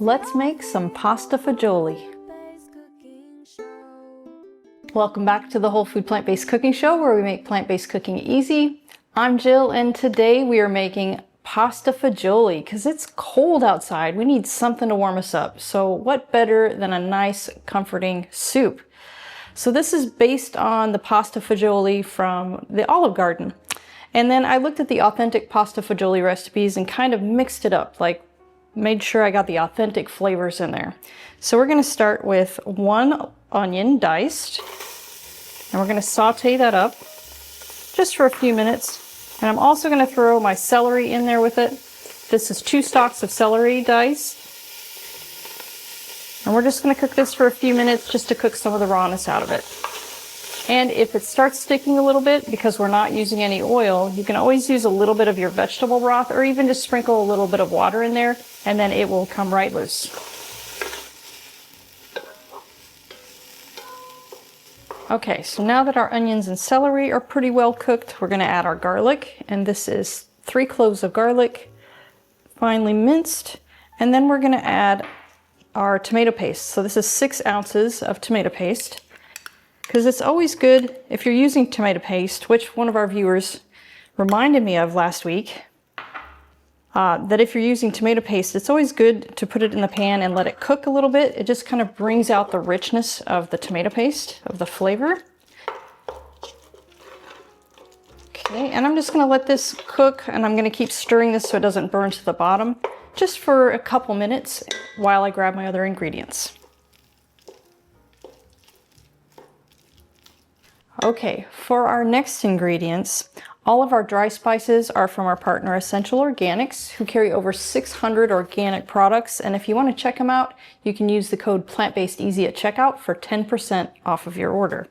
Let's make some pasta fagioli. Welcome back to the Whole Food Plant-Based Cooking Show, where we make plant-based cooking easy. I'm Jill, and today we are making pasta fagioli because it's cold outside. We need something to warm us up. So what better than a nice, comforting soup? So this is based on the pasta fagioli from the Olive Garden. And then I looked at the authentic pasta fagioli recipes and kind of mixed it up, like made sure I got the authentic flavors in there. So we're gonna start with 1 onion diced, and we're gonna saute that up just for a few minutes. And I'm also gonna throw my celery in there with it. This is 2 stalks of celery diced. And we're just gonna cook this for a few minutes just to cook some of the rawness out of it. And if it starts sticking a little bit, because we're not using any oil, you can always use a little bit of your vegetable broth or even just sprinkle a little bit of water in there, and then it will come right loose. Okay, so now that our onions and celery are pretty well cooked, we're gonna add our garlic, and this is 3 cloves of garlic, finely minced, and then we're gonna add our tomato paste. So this is 6 ounces of tomato paste. Because it's always good if you're using tomato paste, which one of our viewers reminded me of last week, that if you're using tomato paste, it's always good to put it in the pan and let it cook a little bit. It just kind of brings out the richness of the tomato paste, of the flavor. Okay, and I'm just gonna let this cook, and I'm gonna keep stirring this so it doesn't burn to the bottom, just for a couple minutes while I grab my other ingredients. Okay, for our next ingredients, all of our dry spices are from our partner Essential Organics, who carry over 600 organic products. And if you want to check them out, you can use the code PLANTBASEDEASY at checkout for 10% off of your order.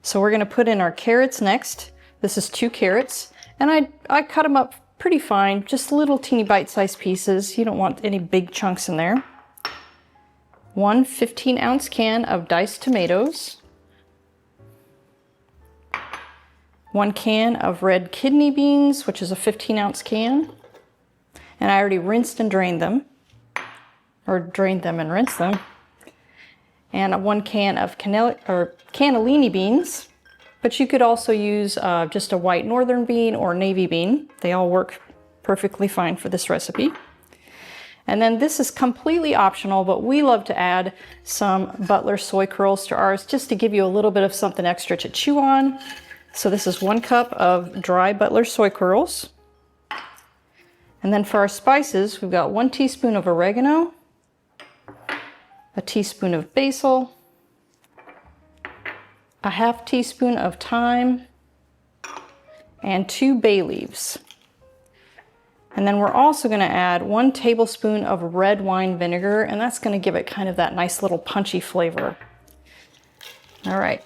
So we're going to put in our carrots next. This is 2 carrots, and I cut them up pretty fine, just little teeny bite-sized pieces. You don't want any big chunks in there. 1 15-ounce can of diced tomatoes. 1 can of red kidney beans, which is a 15-ounce can. And I already rinsed and drained them, or drained them and rinsed them. And 1 can of cannellini beans, but you could also use just a white northern bean or navy bean. They all work perfectly fine for this recipe. And then this is completely optional, but we love to add some Butler soy curls to ours just to give you a little bit of something extra to chew on. So this is 1 cup of dry Butler soy curls. And then for our spices, we've got 1 teaspoon of oregano, a teaspoon of basil, a ½ teaspoon of thyme, and 2 bay leaves. And then we're also going to add 1 tablespoon of red wine vinegar, and that's going to give it kind of that nice little punchy flavor. All right.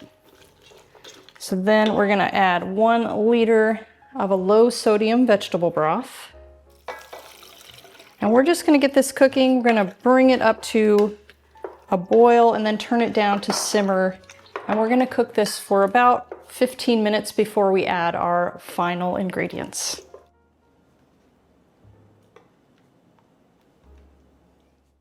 So then we're going to add 1 liter of a low sodium vegetable broth. And we're just going to get this cooking. We're going to bring it up to a boil and then turn it down to simmer. And we're going to cook this for about 15 minutes before we add our final ingredients.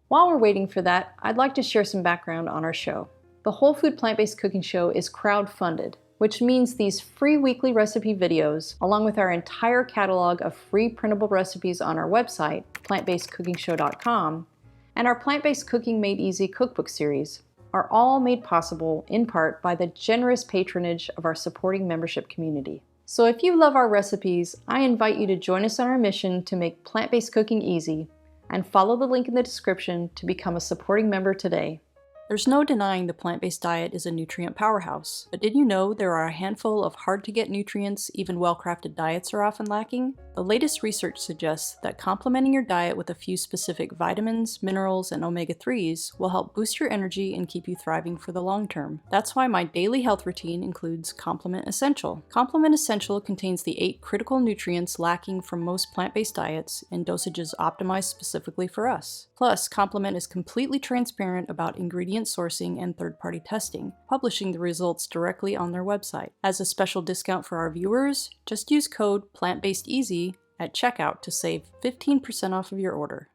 While we're waiting for that, I'd like to share some background on our show. The Whole Food Plant-Based Cooking Show is crowd-funded, which means these free weekly recipe videos, along with our entire catalog of free printable recipes on our website, plantbasedcookingshow.com, and our Plant-Based Cooking Made Easy cookbook series, are all made possible in part by the generous patronage of our supporting membership community. So if you love our recipes, I invite you to join us on our mission to make plant-based cooking easy, and follow the link in the description to become a supporting member today. There's no denying the plant-based diet is a nutrient powerhouse, but did you know there are a handful of hard-to-get nutrients even well-crafted diets are often lacking? The latest research suggests that complementing your diet with a few specific vitamins, minerals, and omega-3s will help boost your energy and keep you thriving for the long term. That's why my daily health routine includes Complement Essential. Complement Essential contains the 8 critical nutrients lacking from most plant-based diets in dosages optimized specifically for us. Plus, Complement is completely transparent about ingredient sourcing and third-party testing, publishing the results directly on their website. As a special discount for our viewers, just use code PLANTBASEDEASY at checkout to save 15% off of your order.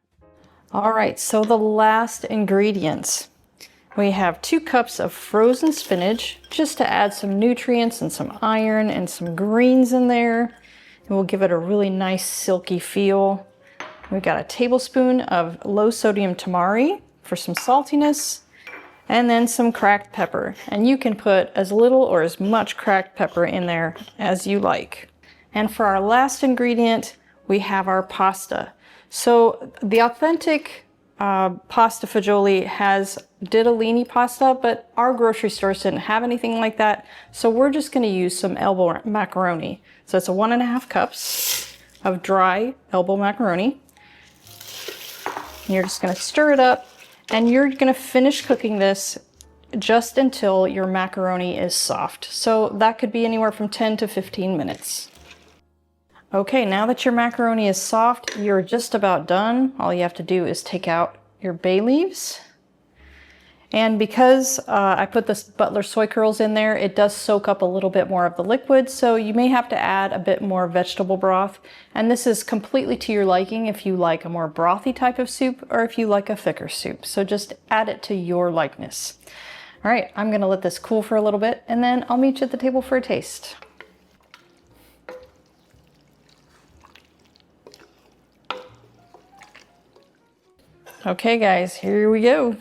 All right, so the last ingredients. We have 2 cups of frozen spinach, just to add some nutrients and some iron and some greens in there. And we'll give it a really nice silky feel. We've got a tablespoon of low sodium tamari for some saltiness, and then some cracked pepper. And you can put as little or as much cracked pepper in there as you like. And for our last ingredient, we have our pasta. So the authentic pasta fagioli has ditalini pasta, but our grocery stores didn't have anything like that. So we're just gonna use some elbow macaroni. So it's 1.5 cups of dry elbow macaroni. And you're just gonna stir it up, and you're gonna finish cooking this just until your macaroni is soft. So that could be anywhere from 10 to 15 minutes. Okay, now that your macaroni is soft, you're just about done. All you have to do is take out your bay leaves. And because I put this Butler soy curls in there, it does soak up a little bit more of the liquid, so you may have to add a bit more vegetable broth. And this is completely to your liking if you like a more brothy type of soup or if you like a thicker soup. So just add it to your likeness. All right, I'm gonna let this cool for a little bit, and then I'll meet you at the table for a taste. Okay guys, here we go.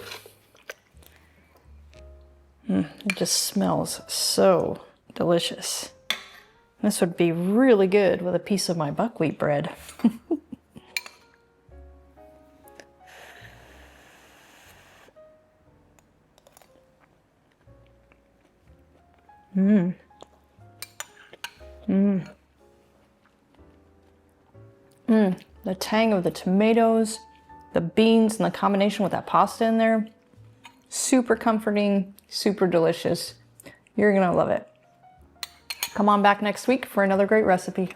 It just smells so delicious. This would be really good with a piece of my buckwheat bread. The tang of the tomatoes, the beans, and the combination with that pasta in there, super comforting, super delicious. You're gonna love it. Come on back next week for another great recipe.